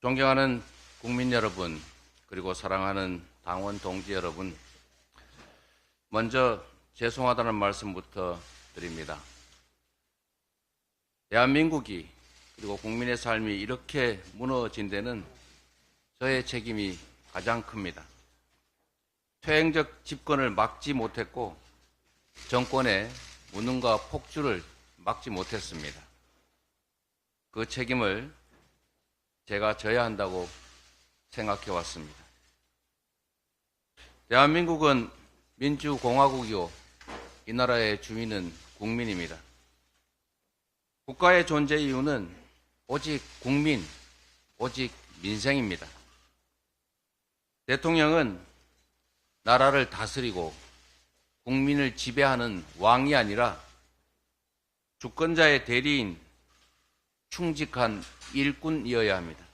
존경하는 국민 여러분, 그리고 사랑하는 당원 동지 여러분, 먼저 죄송하다는 말씀부터 드립니다. 대한민국이 그리고 국민의 삶이 이렇게 무너진 데는 저의 책임이 가장 큽니다. 퇴행적 집권을 막지 못했고 정권의 무능과 폭주를 막지 못했습니다. 그 책임을 제가 져야 한다고 생각해 왔습니다. 대한민국은 민주공화국이요, 이 나라의 주인은 국민입니다. 국가의 존재 이유는 오직 국민, 오직 민생입니다. 대통령은 나라를 다스리고 국민을 지배하는 왕이 아니라 주권자의 대리인, 충직한 일꾼이어야 합니다.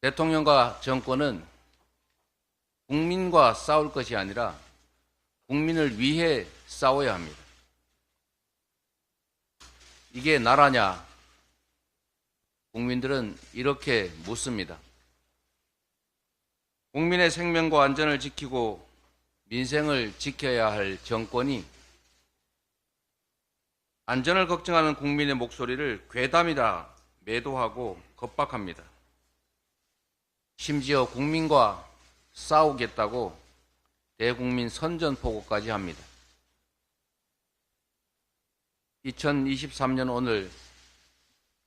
대통령과 정권은 국민과 싸울 것이 아니라 국민을 위해 싸워야 합니다. 이게 나라냐? 국민들은 이렇게 묻습니다. 국민의 생명과 안전을 지키고 민생을 지켜야 할 정권이 안전을 걱정하는 국민의 목소리를 괴담이라 매도하고 겁박합니다. 심지어 국민과 싸우겠다고 대국민 선전포고까지 합니다. 2023년 오늘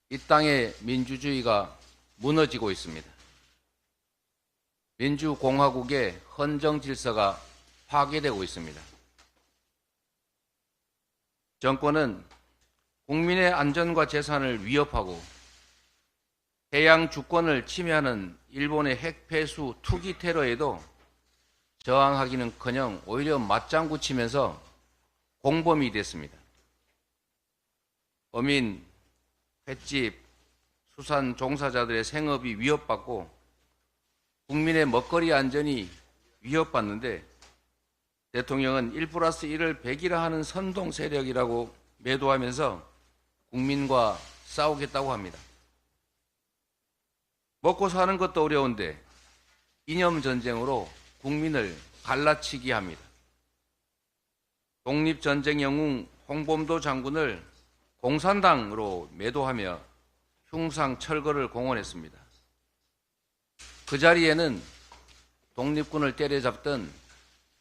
이 땅의 민주주의가 무너지고 있습니다. 민주공화국의 헌정 질서가 파괴되고 있습니다. 정권은 국민의 안전과 재산을 위협하고 해양 주권을 침해하는 일본의 핵폐수 투기 테러에도 저항하기는커녕 오히려 맞장구 치면서 공범이 됐습니다. 어민, 횟집, 수산 종사자들의 생업이 위협받고 국민의 먹거리 안전이 위협받는데 대통령은 1+1을 100이라 하는 선동 세력이라고 매도하면서 국민과 싸우겠다고 합니다. 먹고 사는 것도 어려운데 이념전쟁으로 국민을 갈라치기 합니다. 독립전쟁 영웅 홍범도 장군을 공산당으로 매도하며 흉상 철거를 공언했습니다. 그 자리에는 독립군을 때려잡던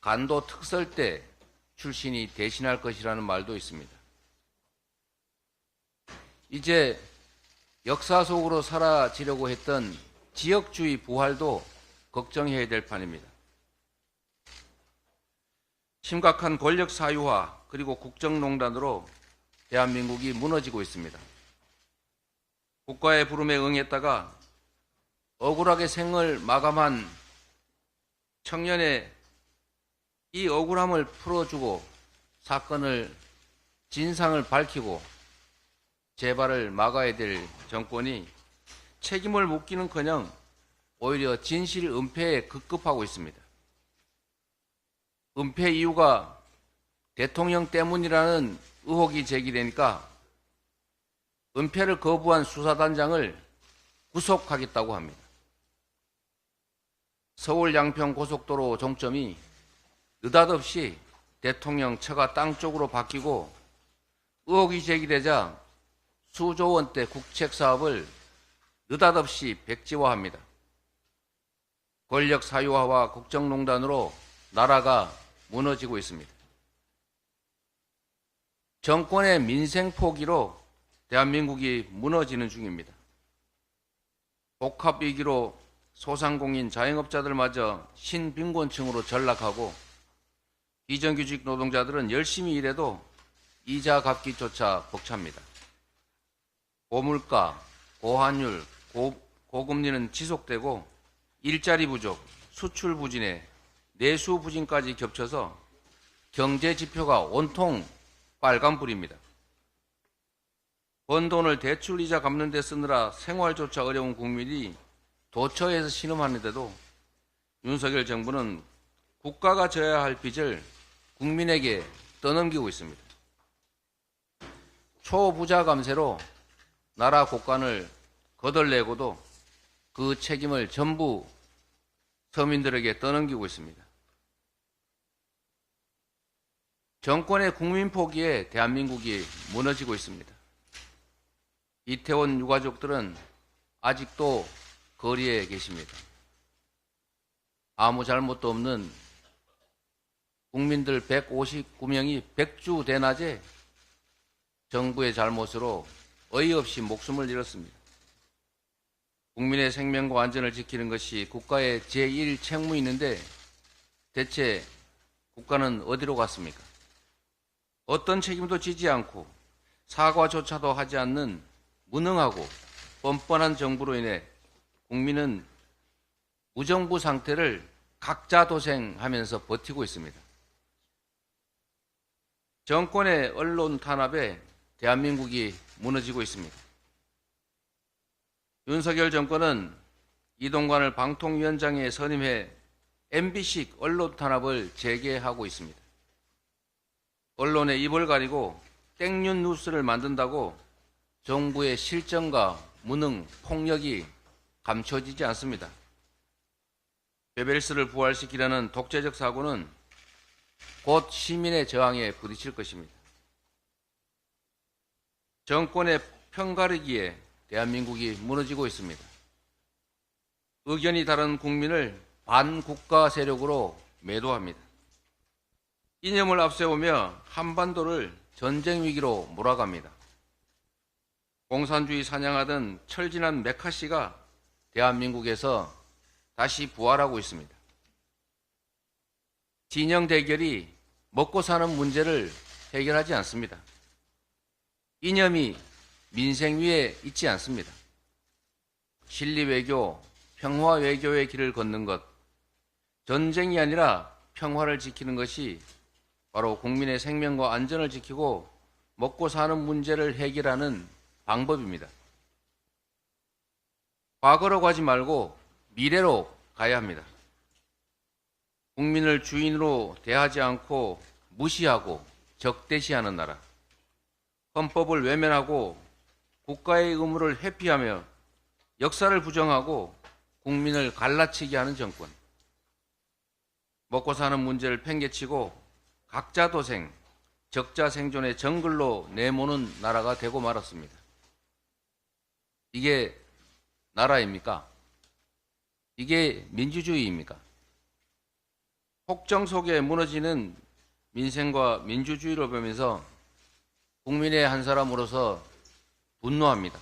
간도 특설대 출신이 대신할 것이라는 말도 있습니다. 이제 역사 속으로 사라지려고 했던 지역주의 부활도 걱정해야 될 판입니다. 심각한 권력 사유화 그리고 국정농단으로 대한민국이 무너지고 있습니다. 국가의 부름에 응했다가 억울하게 생을 마감한 청년의 이 억울함을 풀어주고 사건을 진상을 밝히고 재발을 막아야 될 정권이 책임을 묻기는커녕 오히려 진실 은폐에 급급하고 있습니다. 은폐 이유가 대통령 때문이라는 의혹이 제기되니까 은폐를 거부한 수사단장을 구속하겠다고 합니다. 서울 양평 고속도로 종점이 느닷없이 대통령 처가 땅 쪽으로 바뀌고 의혹이 제기되자 수조 원대 국책 사업을 느닷없이 백지화합니다. 권력 사유화와 국정농단으로 나라가 무너지고 있습니다. 정권의 민생 포기로 대한민국이 무너지는 중입니다. 복합위기로 소상공인 자영업자들마저 신빈곤층으로 전락하고 비정규직 노동자들은 열심히 일해도 이자 갚기조차 벅찹니다. 고물가, 고환율, 고금리는 지속되고 일자리 부족, 수출 부진에 내수 부진까지 겹쳐서 경제 지표가 온통 빨간불입니다. 번 돈을 대출 이자 갚는 데 쓰느라 생활조차 어려운 국민이 도처에서 신음하는데도 윤석열 정부는 국가가 져야 할 빚을 국민에게 떠넘기고 있습니다. 초부자 감세로 나라 곳간을 거덜내고도 그 책임을 전부 서민들에게 떠넘기고 있습니다. 정권의 국민 포기에 대한민국이 무너지고 있습니다. 이태원 유가족들은 아직도 거리에 계십니다. 아무 잘못도 없는 국민들 159명이 백주대낮에 정부의 잘못으로 어이없이 목숨을 잃었습니다. 국민의 생명과 안전을 지키는 것이 국가의 제1 책무인데 대체 국가는 어디로 갔습니까? 어떤 책임도 지지 않고 사과조차도 하지 않는 무능하고 뻔뻔한 정부로 인해 국민은 무정부 상태를 각자 도생하면서 버티고 있습니다. 정권의 언론 탄압에 대한민국이 무너지고 있습니다. 윤석열 정권은 이동관을 방통위원장에 선임해 MB식 언론 탄압을 재개하고 있습니다. 언론의 입을 가리고 땡윤 뉴스를 만든다고 정부의 실정과 무능, 폭력이 감춰지지 않습니다. 베벨스를 부활시키려는 독재적 사고는 곧 시민의 저항에 부딪힐 것입니다. 정권의 편가르기에 대한민국이 무너지고 있습니다. 의견이 다른 국민을 반국가 세력으로 매도합니다. 이념을 앞세우며 한반도를 전쟁 위기로 몰아갑니다. 공산주의 사냥하던 철진한 메카시가 대한민국에서 다시 부활하고 있습니다. 진영 대결이 먹고 사는 문제를 해결하지 않습니다. 이념이 민생 위에 있지 않습니다. 실리 외교, 평화 외교의 길을 걷는 것, 전쟁이 아니라 평화를 지키는 것이 바로 국민의 생명과 안전을 지키고 먹고 사는 문제를 해결하는 방법입니다. 과거로 가지 말고 미래로 가야 합니다. 국민을 주인으로 대하지 않고 무시하고 적대시하는 나라, 헌법을 외면하고 국가의 의무를 회피하며 역사를 부정하고 국민을 갈라치게 하는 정권, 먹고 사는 문제를 팽개치고 각자 도생, 적자 생존의 정글로 내모는 나라가 되고 말았습니다. 이게 나라입니까? 이게 민주주의입니까? 폭정 속에 무너지는 민생과 민주주의를 보면서 국민의 한 사람으로서 분노합니다.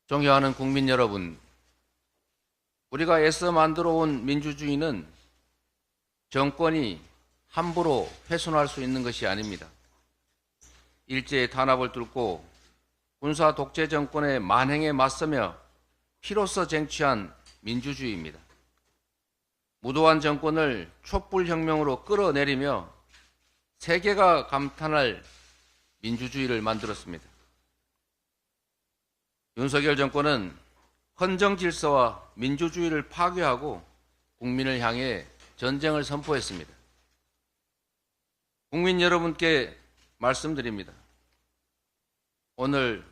존경하는 국민 여러분, 우리가 애써 만들어 온 민주주의는 정권이 함부로 훼손할 수 있는 것이 아닙니다. 일제의 탄압을 뚫고 군사 독재 정권의 만행에 맞서며 피로써 쟁취한 민주주의입니다. 무도한 정권을 촛불혁명으로 끌어내리며 세계가 감탄할 민주주의를 만들었습니다. 윤석열 정권은 헌정 질서와 민주주의를 파괴하고 국민을 향해 전쟁을 선포했습니다. 국민 여러분께 말씀드립니다. 오늘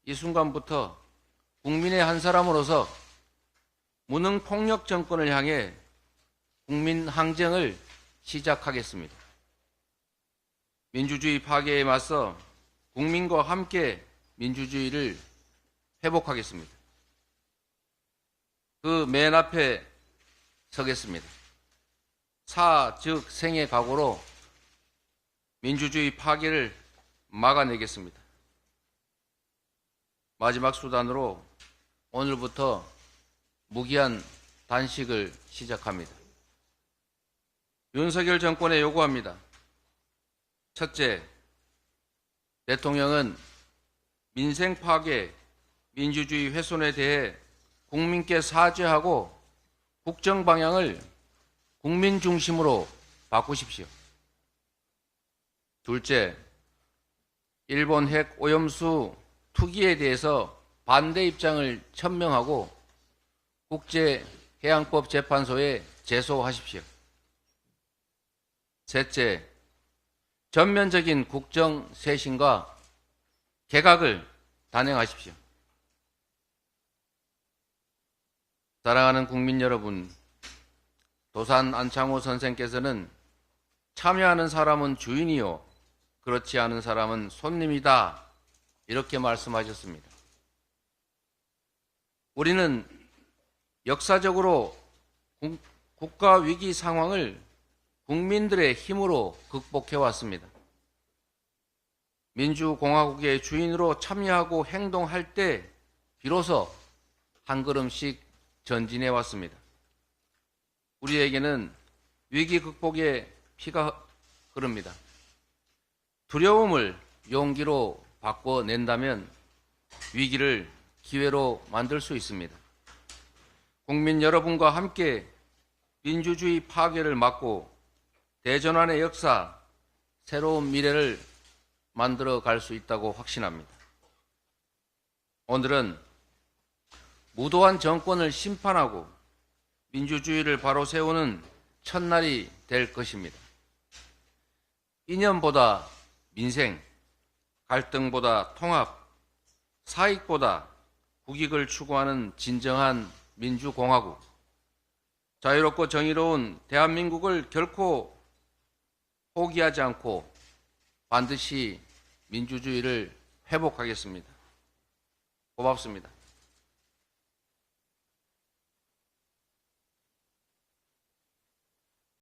이 순간부터 국민의 한 사람으로서 무능 폭력 정권을 향해 국민 항쟁을 시작하겠습니다. 민주주의 파괴에 맞서 국민과 함께 민주주의를 회복하겠습니다. 그 맨 앞에 서겠습니다. 사, 즉 생의 각오로 민주주의 파괴를 막아내겠습니다. 마지막 수단으로 오늘부터 무기한 단식을 시작합니다. 윤석열 정권에 요구합니다. 첫째, 대통령은 민생 파괴, 민주주의 훼손에 대해 국민께 사죄하고 국정 방향을 국민 중심으로 바꾸십시오. 둘째, 일본 핵 오염수 투기에 대해서 반대 입장을 천명하고 국제해양법재판소에 제소하십시오. 셋째, 전면적인 국정 쇄신과 개각을 단행하십시오. 사랑하는 국민 여러분, 도산 안창호 선생께서는 참여하는 사람은 주인이요, 그렇지 않은 사람은 손님이다, 이렇게 말씀하셨습니다. 우리는 역사적으로 국가 위기 상황을 국민들의 힘으로 극복해 왔습니다. 민주공화국의 주인으로 참여하고 행동할 때 비로소 한 걸음씩 전진해 왔습니다. 우리에게는 위기 극복의 피가 흐릅니다. 두려움을 용기로 바꿔낸다면 위기를 기회로 만들 수 있습니다. 국민 여러분과 함께 민주주의 파괴를 막고 대전환의 역사, 새로운 미래를 만들어 갈 수 있다고 확신합니다. 오늘은 무도한 정권을 심판하고 민주주의를 바로 세우는 첫날이 될 것입니다. 이념보다 민생, 갈등보다 통합, 사익보다 국익을 추구하는 진정한 민주공화국, 자유롭고 정의로운 대한민국을 결코 포기하지 않고 반드시 민주주의를 회복하겠습니다. 고맙습니다.